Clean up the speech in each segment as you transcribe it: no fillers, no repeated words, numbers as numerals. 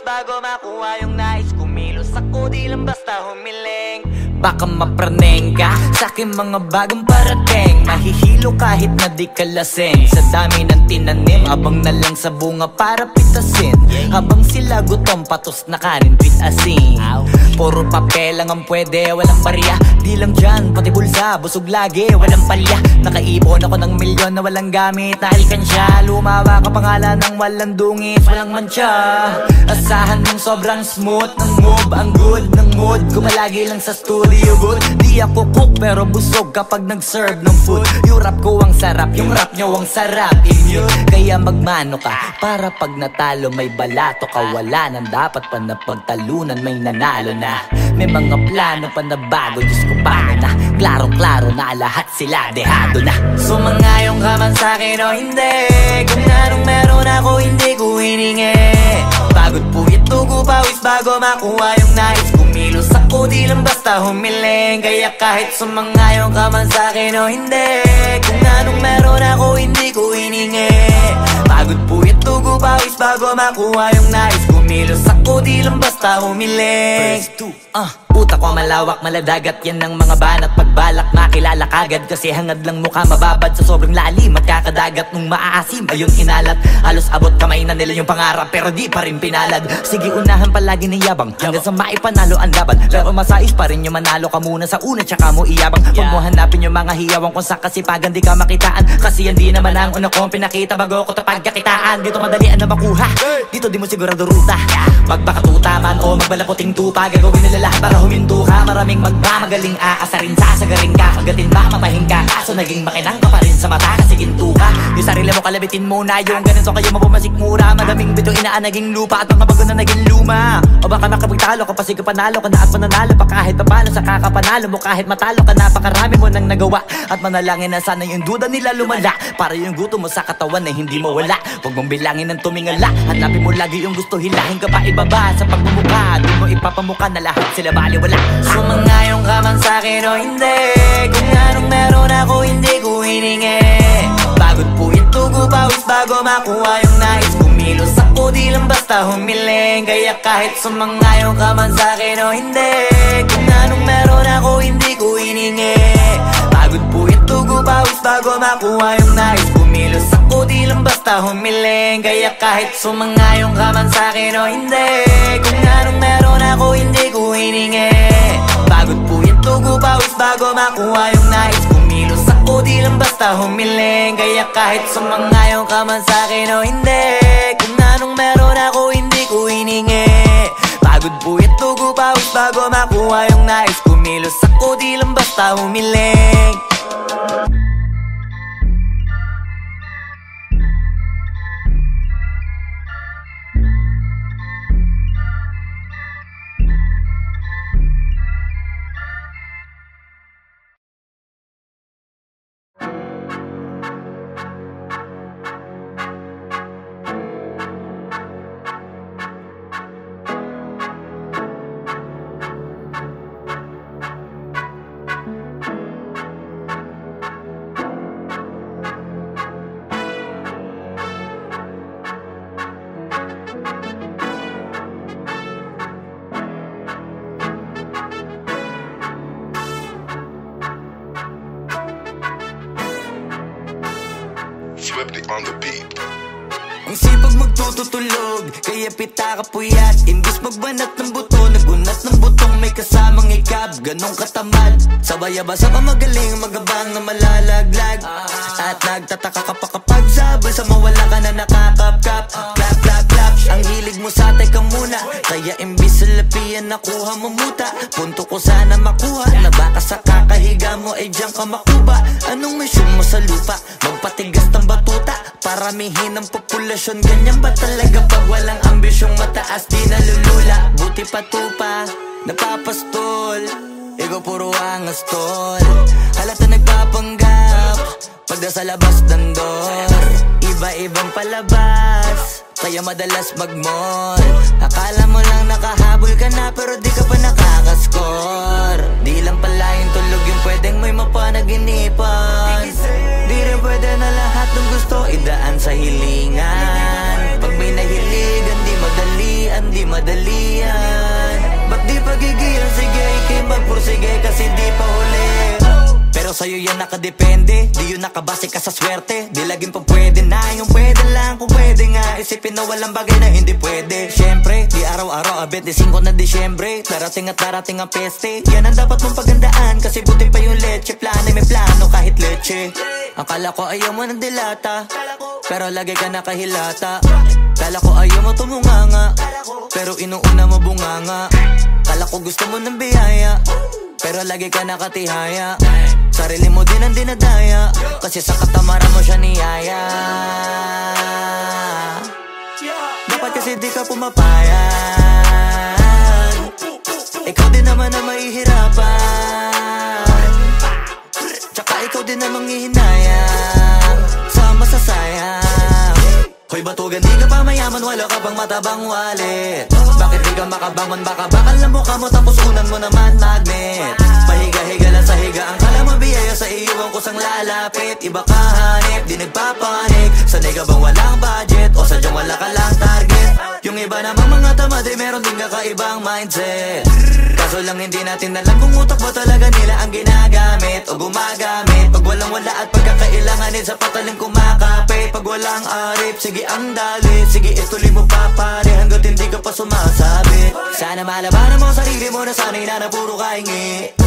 bago makuha yung nais. Kumilos ako, di lang basta humiling. Baka mapraneng ka sa'king mga bagong parating. Mahihilo kahit na di ka lasing. Sa dami ng tinanim, abang na lang sa bunga para pitasin. Habang sila gutom, patos na kanin, pitasin. Puro papel lang ang pwede, walang barya. Di lang dyan, pati bulsa, busog lagi, walang palya. Nakaipon ako ng milyon na walang gamit na alkansya. Lumawa ka pangalan ng walang dungis, walang mancha. Asahan mong sobrang smooth ng move, ang good ng mood. Kumalagi lang sa studio good. Di ako cook pero busog kapag nag-serve ng food. Yung rap ko ang sarap, yung rap nyo ang sarap. Immune, kaya magmano ka para pag natalo may balato ka. Wala nang dapat pa na pagtalunan, may nanalo na. May mga plano pa na bago, Diyos ko paano na. Klaro-klaro na lahat sila dehado na. Sumangayong ka man sa'kin o hindi, kung anong meron ako hindi ko hiningi. Pagod puyat tugo pawis bago makuha yung nais. Kumilos ako di lang basta humiling. Kaya kahit sumangayong ka man sa'kin o hindi, kung anong meron ako hindi ko hiningi. Pagod puyat tugo pawis bago makuha yung nais. Kumilos ako di lang basta humiling. Utak ko malawak, maladagat yan ng mga banat. Pagbalak makilala kagad kasi hangad lang mukha mababad. Sa sobrang lalim at kakadagat nung maaasim ayun inalat. Halos abot kamay na nila yung pangarap pero di pa rin pinalad. Sige unahan palagi ng yabang hanggang sa maipanalo ang laban. Pero masais pa rin yung manalo ka muna sa una tsaka mo iyabang. Huwag mo hanapin yung mga hiyawang kung sa kasipagan di ka makitaan. Kasi yan di naman ang una kong pinakita bago ko tapagkakitaan. Dito madalian na makuha, dito di mo sigurado ruta. Magbakatuta man o magbalaputing tupa, gagawin nila lahat para huminto ka. Maraming magmamagaling aasarin, sasagaring ka. Kagatin ba mapahing ka, kaso naging makinang ka pa rin sa mata kasi ginto ka. Yung sarili mo kalabitin muna, yung ganito kayo mapumasik mura. Madaming bito inaan naging lupa at mga bago na naging luma. O baka makapagtalo ka pa sige panalo ka na at mananalo pa kahit papalo sa kakapanalo mo. Kahit matalo ka napakarami mo nang nagawa at manalangin na sana yung duda nila lumala para yung gutom mo sa katawan na hindi mawala. Huwag mong bilangin ng tumingala, hanapin mo lagi yung gusto, hilahin ka pa ibaba sa pagmumukha. Di mo ipapamukha na lahat sila baliwala. Sumangayong ka man sa'kin o hindi, kung anong meron ako hindi ko hiningi. Pagod puyat tugo pawis bago makuha yung nais. Kumilos ako di lang basta humiling. Kaya kahit sumangayong ka man sa'kin o hindi, kung anong meron ako hindi ko hiningi. Pagod puyat tugo pawis bago makuha yung nais. Kumilos ako di lang basta humiling. Kaya kahit sumangayong ka man sa'kin o hindi, kung anong meron ako hindi ko hiningi. Pagod puyat tugo pawis bago makuha yung nais. Kumilos ako di lang basta humiling. Kaya kahit sumangayong ka man sa'kin o hindi, kung anong meron ako hindi ko hiningi. Pagod puyat tugo pawis bago makuha yung nais. Kumilos ako di lang basta humiling. On the beat. Ang sipag magtututulog, kaya pita ka puyat. Imbis magbanat ng buto, nagunat ng butong may kasamang ikab. Ganong katamad, sabay-abasa ka magaling, magabang na malalaglag. At nagtataka ka pa kapag sabay sa mawala ka na nakakapkap. Clap, clap, clap, ang hilig mo sa teka muna. Kaya imbis sa lapian nakuha mo muta. Punto ko sana makuha, na baka sa kakahiga mo ay diyan ka makuba. Anong mission mo sa lupa? Magpatigas ng batuta, paramihin ang populasyon. Ganyan ba talaga pag walang ambisyong mataas di nalulula? Buti patupa, napapastol, ego puro angas tol. Halata nagpapanggap, pag nasa labas ng door. Iba-ibang palabas, kaya madalas mag-mall. Akala mo lang nakahabol ka na pero di ka pa nakakascore. Di lang pala yung tulog yung pwedeng may mapanaginipan. Di rin pwede na lahat ng gusto idaan sa hilingan. Pag may nahiligan di madalian, di madalian. magigiyan, sige, ikay magpursige kasi di pa huli. Pero sa'yo yan nakadepende, di yun nakabase ka sa swerte. Di laging pa pwede na, yung pwede lang kung pwede nga. Isipin na walang bagay na hindi pwede. Siyempre, di araw-araw, 25 na Disyembre. Darating at darating ang peste, yan ang dapat mong pagandaan. Kasi buti pa yung leche, plano may plano kahit leche. Akala ko ayaw mo ng dilata, pero lagi ka nakahilata. Kala ko ayaw mo tumunganga, pero inuuna mo bunganga. Kala ko gusto mo ng biyaya, pero lagi ka nakatihaya. Sarili mo din ang dinadaya, kasi sa katamaran mo siya niyaya. Dapat kasi di ka pumapayag, ikaw din naman ang mahihirapan. Tsaka ikaw din ang manghihinayang sa masasayang. Hoy batugan, di ka pa mayaman, wala ka pang matabang wallet. Bakit di ka makabangon, baka bakal na mukha mo tapos unan mo naman magnet. Pahiga-higa lang sa higa, ang kala mo biyaya sa iyo ang kusang lalapit. Iba ka hanip, di nagpapanik. Sanay ka bang walang budget o sadyang wala ka lang target? Yung iba namang mga tamad ay meron din kakaibang mindset. Kaso lang hindi natin alam kung utak ba talaga nila ang ginagamit o gumagamit. Pag walang wala at pagkakailanganin sa pataling kumakapit. Pag walang arip, sige ang dali, sige ituloy mo pa pare hanggat hindi ka pa sumasabi. Sana malabanan mo sarili mo na sanay na puro kahingi.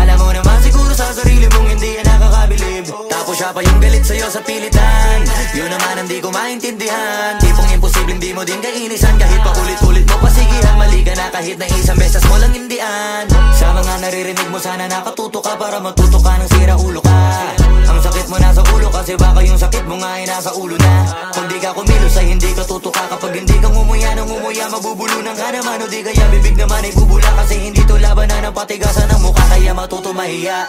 Alam mo naman siguro sa sarili mong hindi yan nakakabilib. Tapos siya pa yung galit sa'yo sa pilitan. Yun naman ang di ko maintindihan. Tipong imposibleng di mo din kainisan. Kahit pa ulit-ulit mo pasigihan, mali ka na kahit na isang beses mo lang hindian. Sa mga naririnig mo sana nakatuto ka para matuto ka ng sira ulo ka. Ang sakit mo nasa ulo kasi baka yung sakit mo nga ay nasa ulo na. Kung di ka kumilos ay hindi ka tutuka. Kapag hindi ka ngumuya ng ngumuya, mabubulunan ka naman. O di kaya bibig naman ay bubula. Kasi hindi to labanan ng patigasan ng mukha, kaya matuto mahiya.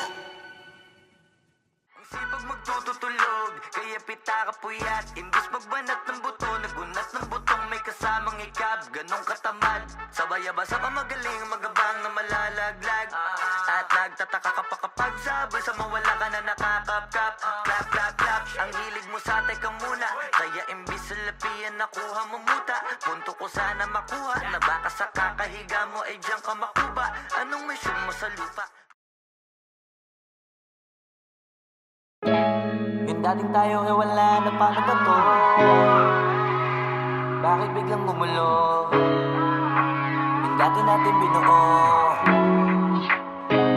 Ang sipag magtututulog, kaya pita ka puyat. Imbis magbanat ng buto, nagunat ng butong may kasamang ikab. Ganong katamad, sabay-abasa pa magaling, magabang na malalaglag. At nagtataka ka pa kapag sabay sa mawala ka na nakakapkap. Clap, clap, clap, ang hilig mo sa teka muna. Kaya imbis sa lapian nakuha mo muta. Punto ko sana makuha, na baka sa kakahiga mo ay diyan ka makuba. Anong mission mo sa lupa? Yung dating tayo ay wala na, paano ba to? Bakit biglang gumulo? Yung dati natin binuo,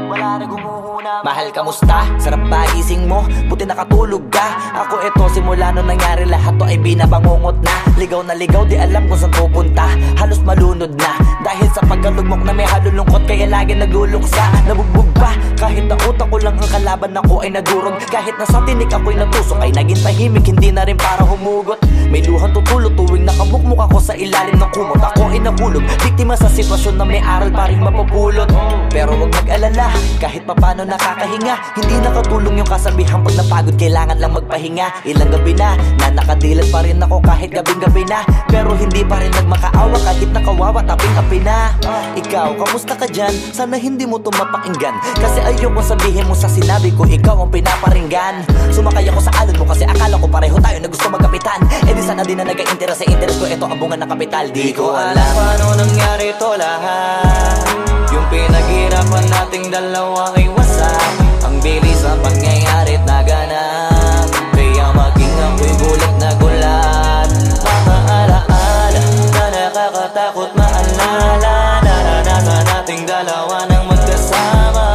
wala na gumuhuna. Mahal, kamusta? Sarap ba gising mo? Buti nakatulog ka. Ako eto, simula nung nangyari lahat to ay binabangungot na. Ligaw na ligaw, di alam kung saan pupunta. Halos malunod na dahil sa pagkalugmok na may halulungkot. Kaya lagi nagluluksa, nabugbog pa. Kahit na utak ko lang ang kalaban, ako ay nagurog. Kahit na sa tinik ako'y natusok, ay naging tahimik, hindi na rin para humugot. May luhang tutulog tuwing nakabukmuk ako sa ilalim ng kumot. Ako ay nahulog, biktima sa sitwasyon na may aral pa rin mapupulot. Pero wag mag-alala, kahit papano nakakahinga. Hindi nakatulong yung kasabihan, pag napagod kailangan lang magpahinga. Ilang gabi na nakadilat pa rin ako kahit gabing-gabi na. Pero hindi pa rin nagmakaawa kahit nakawawa, taping-api na. Ikaw, kamusta ka dyan? Sana hindi mo to mapakinggan, kasi ayoko sabihin mo sa sinabi ko, ikaw ang pinaparinggan. Sumakay ako sa alon mo kasi akala ko pareho tayo na gusto magkapitan. Eh di sana din na nag-interest sa interest ko, ito ang bunga ng kapital. Di ko alam paano nangyari to lahat. Yung pinaghirapan nating dalawa ay wasak. Ang bilis ang pangyayari't naganap, kaya maging ako'y gulat na gulat. Mga alaala na nakakatakot maalala. Naranasan nating dalawa nang magkasama.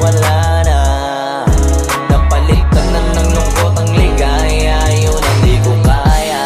Wala na, napalitan na ng lungkot ang ligaya. Yun ang di ko kaya.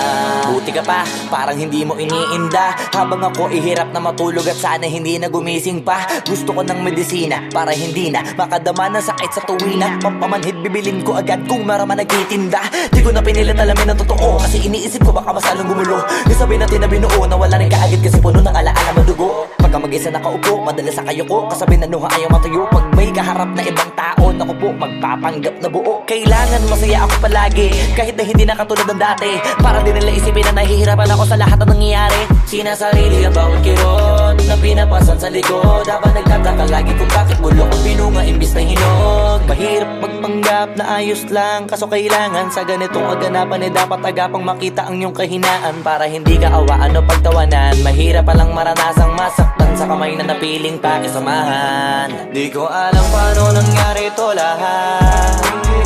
Buti ka pa, parang hindi mo iniinda. Habang ako ihirap na matulog at sana hindi na gumising pa. Gusto ko ng medisina para hindi na makadama ng sakit sa tuwina. Pampamanhid bibilin ko agad kung maraman nagtitinda. Di ko na pinilit alamin ang totoo, kasi iniisip ko baka masalong gumulo. Isabi natin na binuo na wala rin kaagad kasi puno ng alaala madugo. Pagka mag-isa nakaupo, madalas sa kayo ko, kasabi na nuha ayaw matuyo. Pag may kaharap na ibang tao, naku po, magpapanggap na buo. Kailangan masaya ako palagi, kahit na hindi na katulad ng dati. Para din nila isipin na nahihirapan ako sa lahat ng nangyayari. Sinasarili ang bawat kiron, buhat na pinapasan sa likod. Habang nagtataka lagi kung bakit bulok ang pinunga imbis na hinog. Mahirap magpanggap na ayos lang, kaso kailangan sa ganitong kaganapan dapat agapang makita ang iyong kahinaan, para hindi ka awaan o pagtawanan. Mahirap palang maranasang masaktan sa kamay na napiling pakisamahan. Di ko alam paano nangyari to lahat.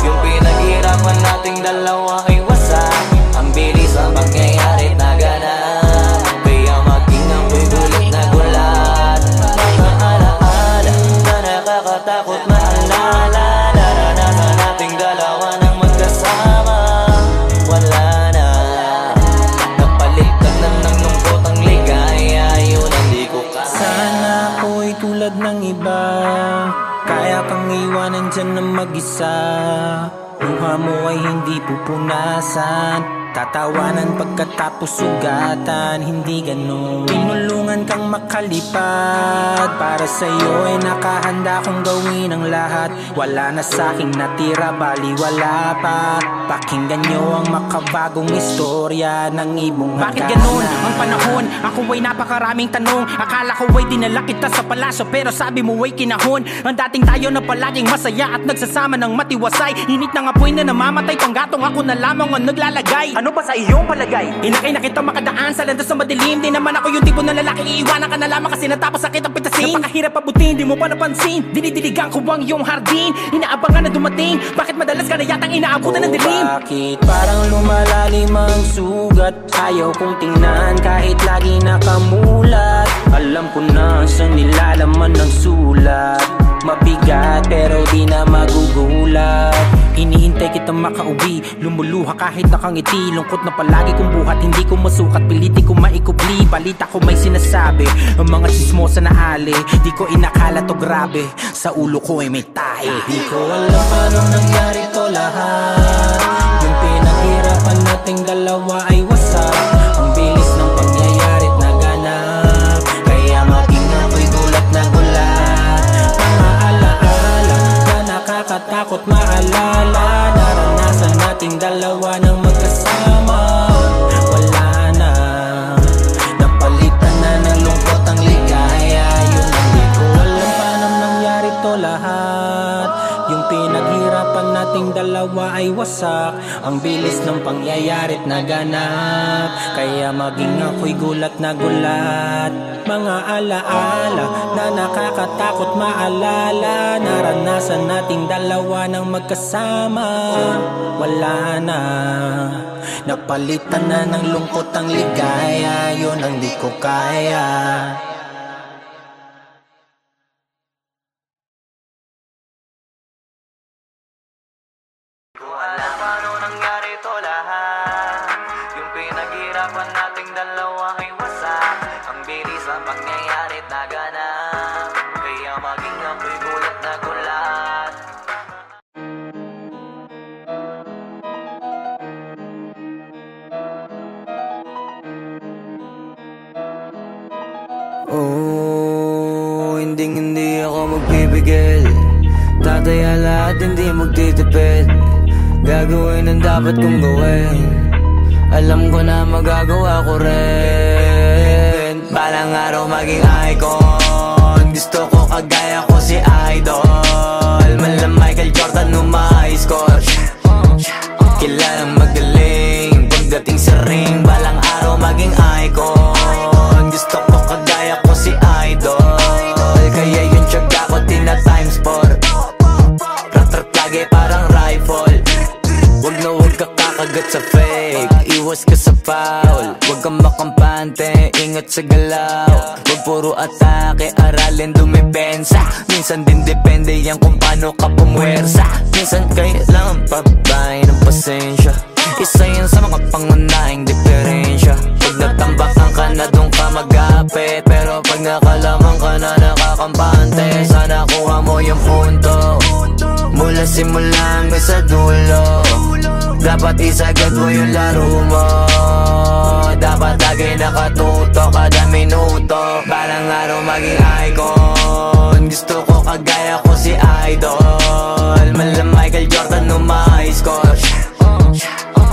Yung pinaghirapan nating dalawa ay wasak. Ang bilis ang pangyayari na ganap, kaya maging ako'y gulat na gulat. Mga alaala na nakakatakot maalala, naranasan nating dalawa nang magkasama. Wala na, napalitan na ng lungkot ang ligaya, yun ang di ko kaya. Sana ako'y tulad ng iba, kaya kang iwanan dyan na mag-isa. Luha mo ay hindi pupunasan, tatawanan pagkatapos sugatan. Hindi ganon, tinulungan kang makalipad. Para sa'yo ay nakahanda kong gawin ang lahat. Wala na sa'king natira, baliwala pa. Pakinggan nyo ang makabagong istorya ng ibong hagana. Bakit ganon ang panahon? Ako ay napakaraming tanong. Akala ko ay dinala kita sa palasyo, pero sabi mo ay kinahon. Ang dating tayo na palaging masaya at nagsasama ng matiwasay. Init ng apoy na namamatay, panggatong ako na lamang ang naglalagay. Ano ba sa iyong palagay? Inakay na kita makadaan sa landas na madilim. Di naman ako yung tipo ng lalaki, iiwanan ka na lamang kasi natapos sakit ang pitasin. Napakahirap abutin, di mo pa napansin. Dinidiligan ko ang iyong hardin, inaabangan na dumating. Bakit madalas ka na yatang inaabutan ng dilim? Bakit parang lumalalim ang sugat? Ayaw kong tingnan kahit lagi nakamulat. Alam ko na sa nilalaman ng sulat. Mabigat pero di na magugulat. Hinihintay kitang makauwi, lumuluha kahit nakangiti. Lungkot na palagi kong buhat, hindi ko masukat, piliti ko maikupli. Balita ko may sinasabi, ang mga chismosa na ali. Di ko inakala to grabe, sa ulo ko ay may tae. Di ko alam paano nangyari to lahat. Yung pinaghirapan nating dalawa ay wasak. Ang bilis ng pangyayari't naganap, kaya maging ako'y gulat na gulat. Mga alaala na nakakatakot maalala, naranasan nating dalawa ng magkasama. Wala na, napalitan na ng lungkot ang ligaya. Yun ang di ko alam paano nangyari to lahat. Yung pinaghirapan nating dalawa ay wasak. Ang bilis ng pangyayari't naganap, kaya maging ako'y gulat na gulat. Mga alaala na nakakatakot maalala, naranasan nating dalawa ng magkasama. Wala na, napalitan na ng lungkot ang ligaya. Yun ang di ko kaya. Alam paano nangyari to lahat. Yung pinaghirapan nating dalawa ay wasak. Ang bilis ang pangyayari't naganap, kaya maging ako'y gulat na gulat. Oh, hindi ako magpipigil. Tataya lahat, hindi magtitipid. Gagawin ang dapat kong gawin. Alam ko na magagawa ko rin. Balang araw maging icon. Gusto ko kagaya ko si Idol. Mala Michael Jordan umay score. Kilalang magaling pagdating sa ring. Balang araw maging icon. Gusto ko kagaya ko si Idol. Kaya yung tiyaga ko tina times 4. Rat-rat lagi parang rifle. Wag na wag ka kakagat sa fake, iwas ka sa foul. Wag kang makampante, ingat sa galaw. Wag puro atake, aralin dumipensa. Minsan din depende yan kung paano ka pumwersa. Minsan kailangan pabay ng pasensya. Isa yan sa mga pangunahing diferensya. Pag natambakan ka na doon ka mag-apit, pero pag nakalaman ka na nakakampante, sana kuha mo yung punto. Mula simula hanggang sa dulo, dapat isagad mo yung laro mo. Dapat lagi nakatuto kada minuto. Balang araw maging icon. Gusto ko kagaya ko si Idol. Mala Michael Jordan umay score.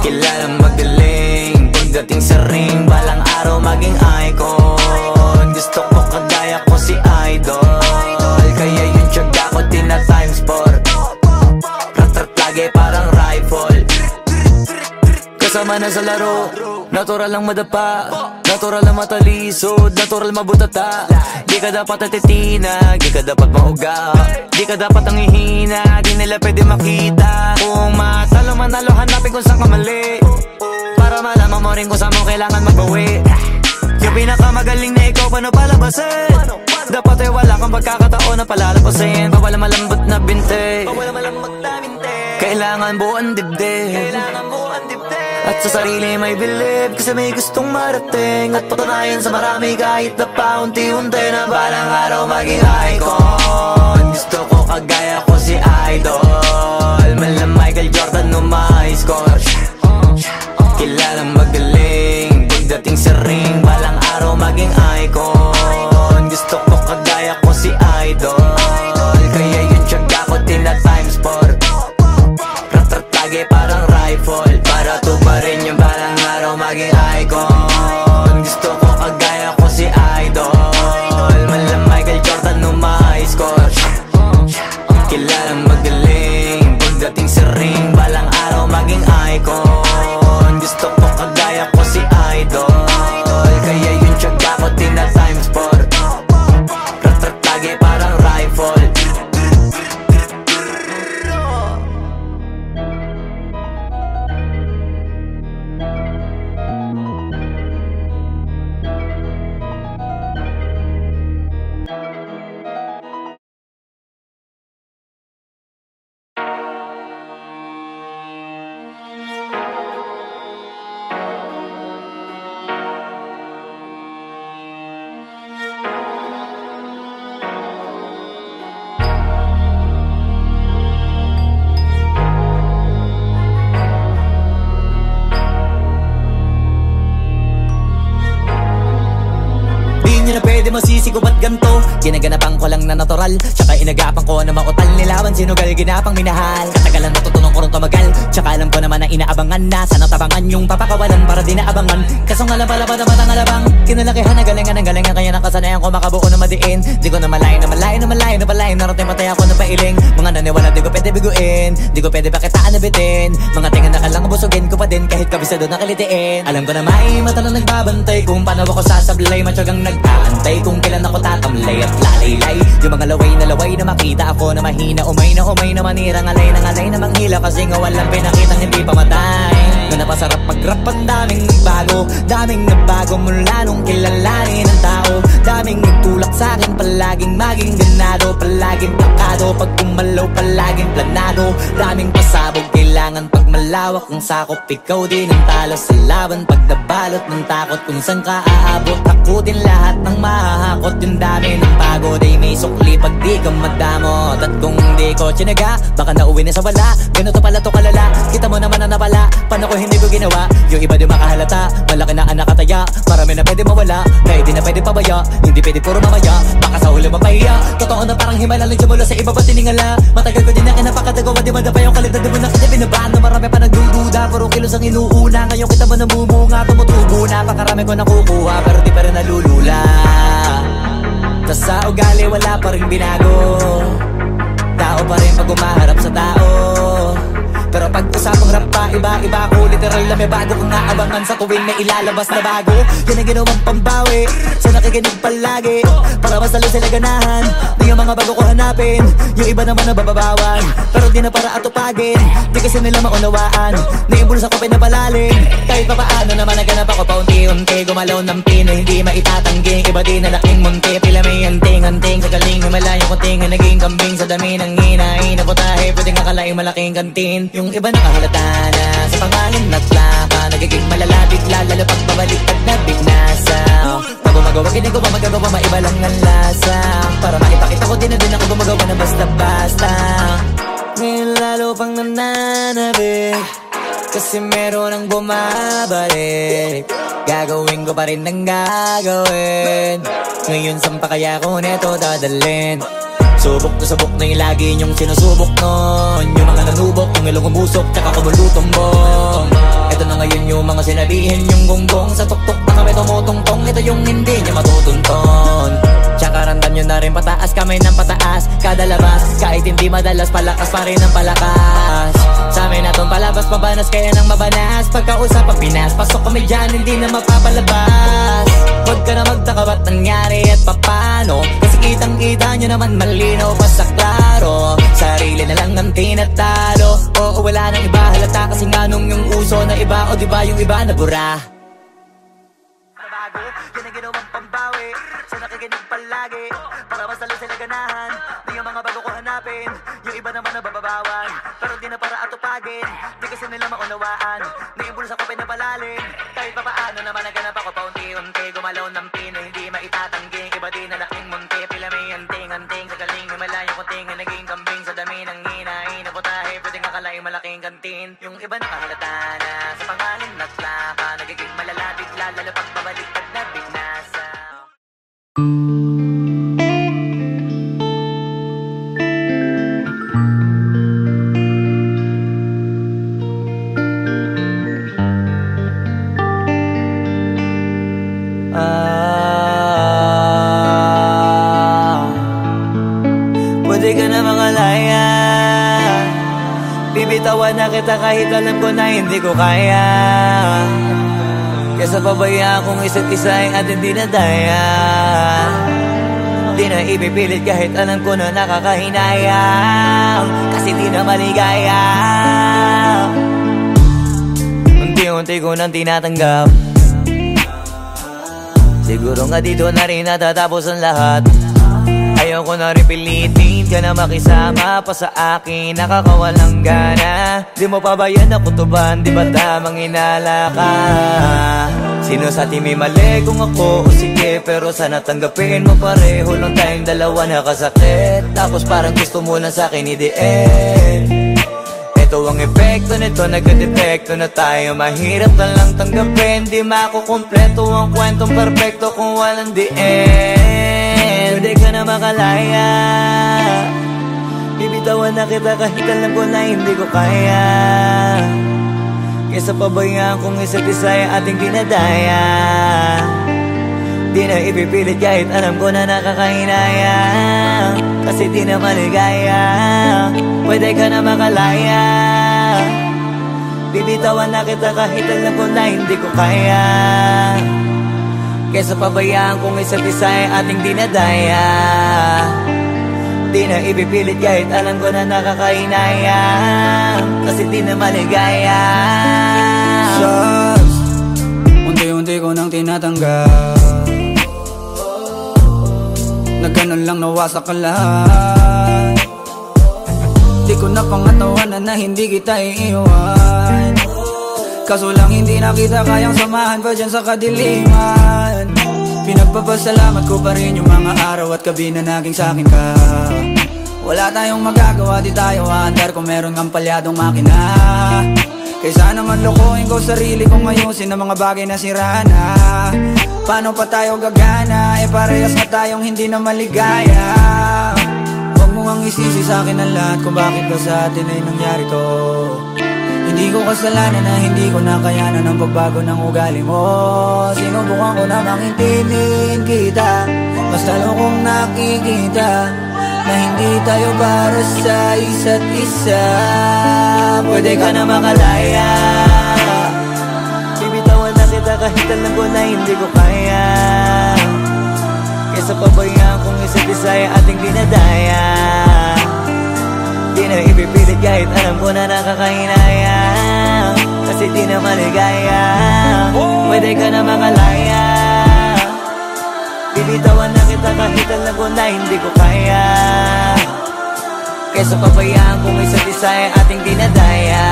Kilalang magaling pagdating sa ring. Balang araw maging icon. Gusto ko kagaya kasama na sa laro. Natural lang madapa, natural lang matalisod, natural mabutata. Di ka dapat atitina, di ka dapat mauga, di ka dapat ang ihina, di nila pwede makita. Kung matalo manalo, hanapin kung saan ka mali, para malaman mo rin kung saan mo kailangan magbawi. Yung pinakamagaling na ikaw, paano palabasin? Dapat ay wala kang pagkakataon na palalapasin. Bawal malambot na binte, kailangan buuan dibdib, at sa sarili may believe, kasi may gustong marating at patunayan sa marami kahit na paunti-unti na balang araw maging icon. Gusto ko kagaya ko si Idol, mala Michael Jordan no my score. Kilalang magaling pagdating sa ring, balang araw maging icon. Gusto ko kagaya ko si Idol, kaya yung tiyaga ko tina times 4. Rat-rat lagi parang rifle, para tubarin yung balang araw maging icon. Gusto ko kagaya ko si Idol, mala Michael Jordan no my score. Kilalang magaling pagdating sa ring, balang araw maging icon. Gusto ko kagaya ko si Idol, kaya yung tiyaga ko tina times 4. Rat-rat lagi parang rifle. Masisi ko ba't ganto? Ginaganapan ko lang na natural, tsaka inagapan ko na mautal. Nilawan sinugal, ginapang minahal. Katagalan natutunan ko rin tumagal, tsaka alam ko naman na inaabangan na. Sana tabangan yung papakawalan para di naabangan. Kaso nga lang pala ba naman ang alabang kinalakihan na galingan ng galingan, kaya nakasanayan ko makabuo na madiin. Di ko na malayo na malayo na malayo na malayo, narating matay ako na pailing. Mga naniwala di ko pwede biguin, di ko pwede pakitaan na bitin. Mga tingan na kalang busugin ko pa din kahit kabisado na kalitiin. Alam ko na may mata na nagbabantay kung paano ako sasablay, matyagang nag-aantay kung kailan ako tatamlay at lalaylay. Yung mga laway na makita ako na mahina, umay na manira, ngalay na manghila, kasi nga walang pinakitang hindi pamatay. Na napasarap mag-rap, ang daming nagbago mula nung kilalanin ang tao. Daming nagtulak sa'kin, palaging maging ganado, palaging plakado, pag kumalaw palaging planado. Daming pasabog, kailangan pag malawak ang sakop, ikaw din ang talo sa laban. Pag nabalot ng takot kung saan ka aabot, ako din lahat ng mahahakot. Yung dami ng pagod ay may sukli pag di ka madamot. At kung di ko tsinaga, baka nauwi na sa wala. Ganito pala to kalala, kita mo naman na napala. Paano ko hindi ko ginawa? Yung iba di makahalata, malaki na ang nakataya. Marami na pwede mawala, kaya di na pwede pabaya. Hindi pwede puro mamaya, baka sa huli mapahiya. Totoo na parang himala lang siya mula sa iba ba tiningala. Matagal ko din na kinapakatagawa, di man na pa yung kalita, di mo na kita binabaan. Na marami pa nagdududa, puro kilos ang inuuna. Ngayon kita ba namumunga, tumutubo na. Pakarami ko nakukuha, pero di pa rin nalulula. Tas sa ugali wala pa rin binago, tao pa rin pag umaharap sa tao. Pero pag usapang rap pa, iba-iba ko. Literal na may bago kong naabangan sa tuwing may ilalabas na bago. Yan ang ginawang pambawi sa nakikinig palagi, para mas lalo sila ganahan na yung mga bago ko hanapin. Yung iba naman nababawan, pero di na para atupagin. Di kasi nila maunawaan na yung bulsa ko pinapalalim. Kahit pa paano naman naganap ako paunti-unti, gumalaw ng pino, hindi maitatanggi. Iba din na laking munti, pila may anting-anting. Sa galing himalayo kunting na naging kambing. Sa dami ng hinahin na putahe, pwedeng akalaing malaking kantin. Yung iba nakahalata na sa pangalan at laka, nagiging malala bigla, lalo pag babaliktad na bignasa. Pag gumagawa, hindi ko pa magagawa, maiba lang ang lasa. Para maipakita ko din na din ako gumagawa na basta-basta. Ngayon lalo pang nananabik, kasi meron ang bumabalik. Gagawin ko pa rin ang gagawin. Ngayon saan pa kaya ko neto dadalhin? Subok na subok na yung lagi niyong sinusubok nun. Yung mga nanubok, yung ilong umusok, tsaka kumulutumbong. Ito na ngayon yung mga sinabihin yung gonggong. Sa tuktok na kami tumutungtong, ito yung hindi niya matutunton. Tsaka ramdam nyo na rin pataas kamay ng pataas kada labas, kahit hindi madalas palakas pa rin ang palakas. Sa amin natong palabas pabanas kaya nang mabanas. Pagkausapang Pinas, pasok kami dyan hindi na mapapalabas. Huwag ka na magtaka ba't nangyari at papano, kasi kitang kita nyo naman malinaw pa sa klaro. Sarili na lang ang tinatalo, oo wala nang iba halata kasi nga nung yung uso na iba, o diba yung iba nabura. Nabago, yan ang ginawang pambawi sa nakikinig palagi, para masalo sila ganahan. Di yung mga bago ko hanapin, yung iba naman nababawan, pero di na para atupagin. Di kasi nila maunawaan, naimbulsa ko pinapalalim. Kahit pa paano naman naganap ako paunti-unti, gumalaw ng pino, hindi maitatangging. Iba din na laking munti, pila may anting-anting. Sa galing may malayo kunting, naging kambing sa dami ng hinahin. Na putahe, pwedeng akalaing malaking kantin. Yung iba nakahalata na sa pangalan naglaka, nagiging malala bigla, lalo pag pabalik pag nabignasa. Pwede ka na makalaya, bibitawan na kita kahit alam ko na hindi ko kaya. Kesa pabayaan kung isa't isa ay ating dinadaya. Di na ipipilit kahit alam ko na nakakahinayang, kasi di na maligaya. Unti-unti ko nang tinatanggap, siguro nga dito na rin natatapos ang lahat. Ayaw ko na rin pilitin ka na makisama pa sa akin, nakakawalang gana. Di mo pa ba yan nakutuban, di ba tamang inala ka? Sino sa atin may mali kung ako o sige, pero sana tanggapin mo pareho lang tayong dalawa nakasakit. Tapos parang gusto mo lang sa akin i-end. Ito ang epekto nito, nagka-depekto na tayo. Mahirap na lang tanggapin, di makukumpleto ang kwentong perfecto kung walang the end. Pwede ka na makalaya, bibitawan na kita kahit alam ko na hindi ko kaya. Kesa pabayaan kung isa't isa ay ating dinadaya. Di na ipipilit kahit alam ko na nakakahinaya, kasi di na maligaya. Pwede ka na makalaya, bibitawan na kita kahit alam ko na hindi ko kaya. Kesa pabayaan kung isa't isa ay ating dinadaya. Di na ipipilit kahit alam ko na nakakahinaya, kasi di na maligaya. Sus, unti-unti ko nang tinatanggap, na ganun lang nawasak ka lahat. Di ko na pangatawanan na hindi kita iiwan, kaso lang hindi na kita kayang samahan pa dyan sa kadiliman. Pinagpapasalamat ko pa rin yung mga araw at gabi na naging sa'kin ka. Wala tayong magagawa, di tayo aandar kung meron kang palyadong makina. Kaysa naman lokohin ko sarili kong ayusin ang mga bagay na sira na. Paano pa tayo gagana, eh parehas na tayong hindi na maligaya. Huwag mo ang isisi sa'kin ang lahat kung bakit ba sa atin ay nangyari to. Hindi ko kasalanan na hindi ko nakayanan ang pagbago ng ugali mo. Sinubukan ko na makintindihin kita, basta lang kong nakikita na hindi tayo para sa isa't isa. Pwede ka na makalaya, bibitawan na kita kahit alam ko na hindi ko kaya. Kesa pabayaan kung isa't isa ay ating dinadaya. Di na ipipilit kahit alam ko na nakakahinaya, kasi di na maligaya. Pwede ka na makalaya, bibitawan na kita kahit alam ko na hindi ko kaya. Kesa pabayaan kung isa't isa ay ating dinadaya.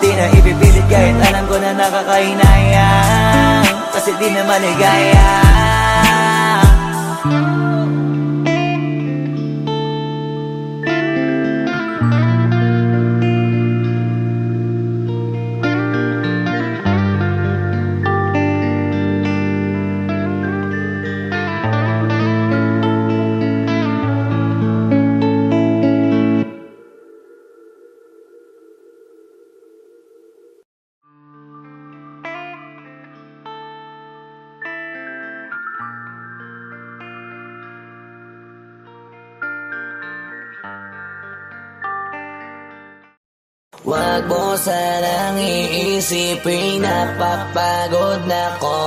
Di na ipipilit kahit alam ko na nakakahinaya, kasi di na maligaya. Wag mo sanang iisipin, napapagod na ko.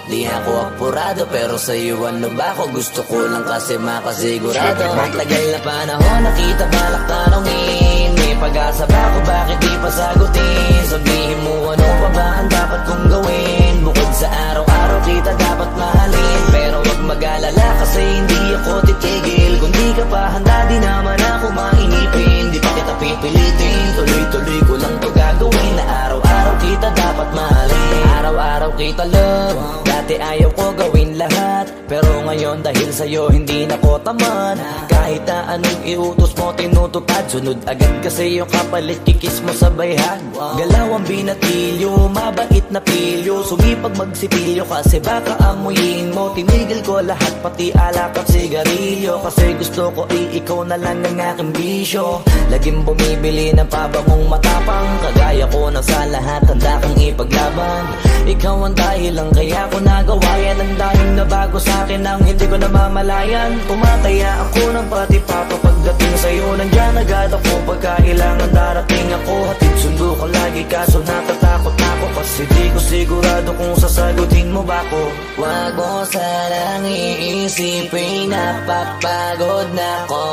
Di ako apurado pero sa'yo ano ba ako? Gusto ko lang kasi makasigurado. Matagal na panahon nakita balak tanongin, may pag-asa ba ako, bakit di pa sagutin? Sabihin mo ano pa ba ang dapat kong gawin? Bukod sa araw-araw kita dapat mahalin, pero wag mag-alala kasi hindi ako titigil. Kung di ka pa handa di naman ako mainipin, di pa kita pipilitin, tuloy-tuloy ko lang to gagawin. Na araw-araw kita dapat mahalin, araw-araw kita love. Dati ayaw ko gawin lahat, pero ngayon dahil sa'yo hindi na ko tamad. Kahit na anong iutos mo tinutupad, sunod agad kasi yung kapalit kikis mo sa bayhag. Galaw ang binatilyo, mabait na pilyo, sumipag magsipilyo kasi baka amuyin mo. Tinigil ko lahat pati alak at sigarilyo, kasi gusto ko ikaw na lang ang aking bisyo. Laging bumibili ng pabangong matapang, kagaya ko na sa lahat handa kang ipaglaban. Ikaw ang dahilan kaya ko nagawa yan, ang dahing na bago sa'kin ang hindi ko namamalayan. Tumataya ako ng pati pato pagdating sa'yo, nandiyan agad ako pagkailangan darating ako. Hatid sundo ko lagi kaso natatakot ako, kasi di ko sigurado kung sasagutin mo ba ko. Wag mo sanang iisipin, napapagod na ko.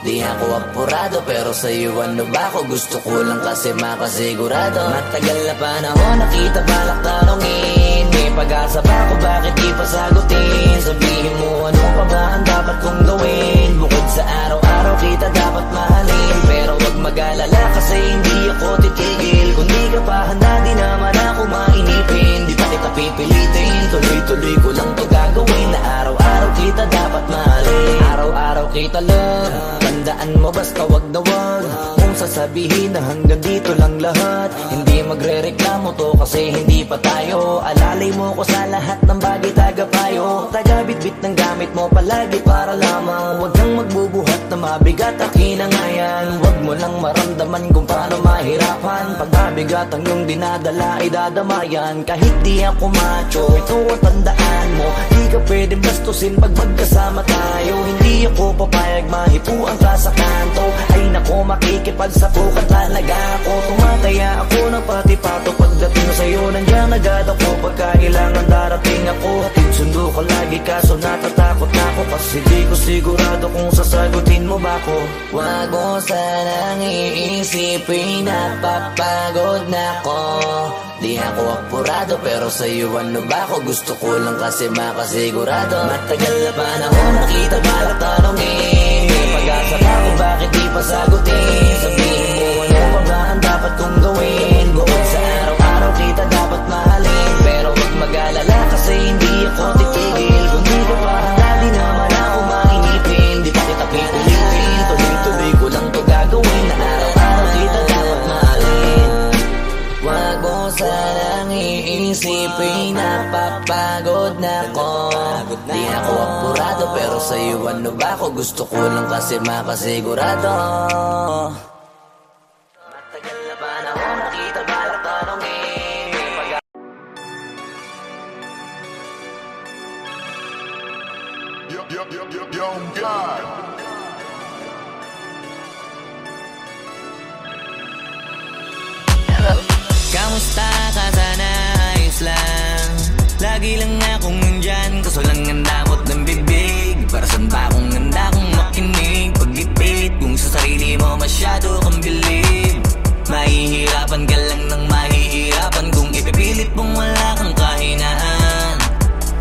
Di ako apurado pero sa'yo ano ba ako? Gusto ko lang kasi makasigurado. Matagal na panahon nakita balak tanongin, may pag-asa ba ako, bakit di pa sagutin? Sabihin mo ano pa ba ang dapat kong gawin? Bukod sa araw-araw kita dapat mahalin, pero wag mag-alala kasi hindi ako titigil. Kung di ka pa handa di naman ako mainipin, di pa kita pipilitin, tuloy-tuloy ko lang to gagawin. Na araw-araw kita dapat mahalin, araw-araw kita love. Tandaan mo basta wag na wag kung sasabihin na hanggang dito lang lahat. Hindi magre-reklamo to kasi hindi pa tayo. Alalay mo ko sa lahat ng bagay, tagapayo. Tagabitbit ng gamit mo palagi para lamang wag kang magbubuhat na mabigat ang kinangayan. Wag mo lang maramdaman kung paano mahirapan, pag mabigat ang iyong dinadala ay dadamayan. Kahit di ako macho, ito ang tandaan mo, di ka pwede bastusin pag magkasama tayo. Hindi ako papayag mahipuan ka sa kanto, ay nako makikipagsapukan talaga ako. Tumataya ako ng pati pato pagdating sa'yo, nandiyan agad ako pagkailangan darating ako. Hatid sundo ko lagi kaso natatakot na ako, kasi di ko sigurado kung sasagutin mo ba ko. Wag mo sanang iisipin, napapagod na ko. Di ako apurado pero sa'yo ano ba ako? Gusto ko lang kasi makasigurado. Matagal na panahon nakita balak tanongin, may pag-asa ba ako, bakit di pa sagutin? Sabihin mo ano pa ba ang dapat kong gawin? Bukod sa araw-araw kita dapat mahalin, pero wag mag-alala kasi hindi ako titigil. Kung di ka pa handa di naman ako mainipin, di pa kita pipilitin, tuloy-tuloy ko lang to gagawin. Na araw-araw kita dapat mahalin, wag mo sanang iisipin, napapagod na ko. Di ako apurado pero sa'yo ano ba ako? Gusto ko lang kasi makasigurado. Matagal na panahon nakita balak tanongin, Young God. Kamusta ka sana? Ayos lang. Lagi lang akong nandyan, kaso lang ang damot ng bibig. Para saan pa akong handa kong makinig? Pag-ipit kung sa sarili mo masyado kang bilib. Mahihirapan ka lang ng mahihirapan kung ipipilit mong wala kang kahinaan.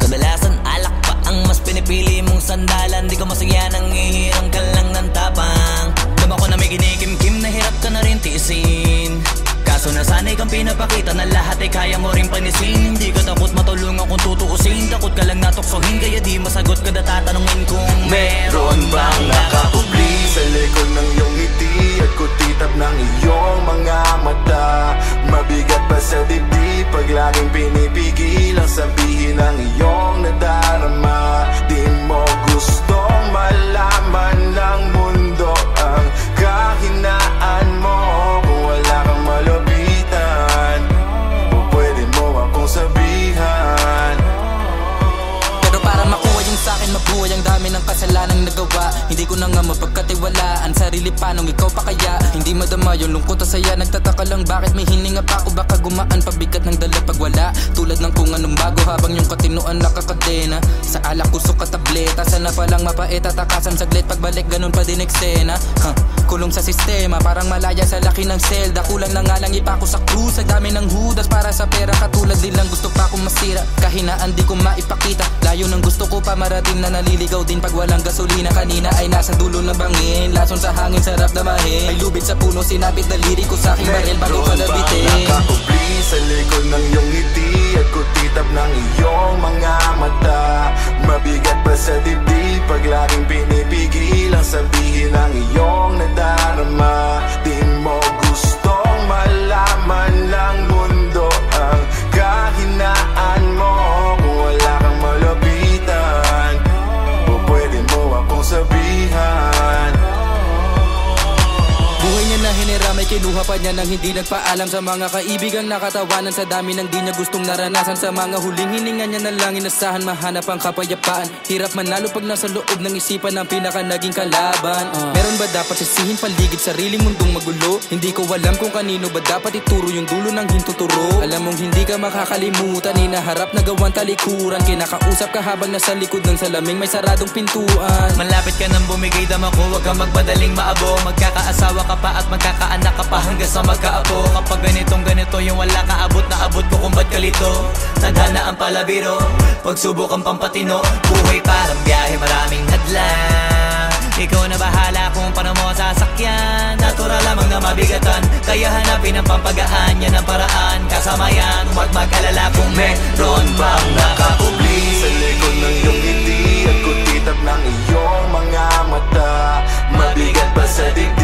Kadalasan alak pa ang mas pinipili mong sandalan. Di ka masaya nang ihirang ka lang ng tapang. Dama ko na may ginikim-kim na hirap ka na rin tiisin, kaso nasanay kang pinapakita na lahat ay kaya mo rin panisin. Hindi ka takot matulungan kung tutuusin, takot ka lang natuksohin, kaya di masagot ka na tatanungin kung meron bang nakakubli Sa likod ng iyong ngiti at kutitap ng iyong mga mata. Mabigat pa sa dibdib pag laging pinipigil ang sabihin ng iyong nadarama. Di mo gustong malaman ng mundo ang kahinaan mo. Kung wala kang malapitan, o pwede mo akong sabihan. Pero para makuha yung sa'kin, mabuhay ang dami dami ng kasalanang nagawa. Hindi ko na nga mapagkatiwalaan, sarili panong ikaw pa kaya. Hindi madama yung lungkot at saya, nagtataka lang bakit may hininga pa ako. Baka gumaan pabigat ng dala pag wala, tulad ng kung anong bago habang yung katinuan nakakadena. Sa alak kusok at tableta, sana palang mapait at takasan saglit. Pagbalik ganun pa din eksena, kulong sa sistema, parang malaya sa laki ng selda. Kulang na nga lang ipako sa krus, sa dami ng hudas para sa pera. Katulad nilang gusto pa akong masira, kahinaan di ko maipakita. Layo ng gusto ko pa marating na naliligaw din pag walang gasolina. Kanina ay nasa dulo ng bangin, lason sa hangin sarap damahin. May lubid sa puno, sinabit na liri ko sa aking baril bago palabitin. Nakakubli sa likod ng iyong ngiti at kutitap ng iyong mga mata. Mabigat pa sa dibdib pag laging pinipigil ang sabihin ng iyong nadarama. Di mo gustong malaman ng mundo ang kahinaan mo. Kung wala kang malapitan, o pwede mo akong sabihan. Buhay niya na hinira, may kinuha pa niya nang hindi nagpaalam sa mga kaibigang nakatawanan. Sa dami ng di niya gustong naranasan, sa mga huling hininga niya na lang inasahan, mahanap ang kapayapaan. Hirap manalo pag nasa loob ng isipan ng pinaka naging kalaban. Meron ba dapat sisihin paligid sariling mundong magulo? Hindi ko alam kung kanino ba dapat ituro yung dulo ng hintuturo. Alam mong hindi ka makakalimutan, inaharap na gawan talikuran. Kinakausap ka habang nasa likod ng salaming may saradong pintuan. Malapit ka nang bumigay dama ko, huwag kang magmadaling maabo. Magkakaasawa ka pa at magkakaanak ka pa hanggang sa magkaapo. Kapag ganito yung wala ka abot na abot ko kung ba't kalito. Tadhana ang palabiro, pagsubok ang pampatino. Buhay parang biyahe, maraming hadlang. Ikaw na bahala kung paano mo sasakyan. Natural lamang na mabigatan, kaya hanapin ang pampagaan. Yan ang paraan, kasama yan. Huwag mag-alala kung meron bang nakakubli sa likod ng iyong ngiti at kutitap ng iyong mga mata. Mabigat pa sa dibdib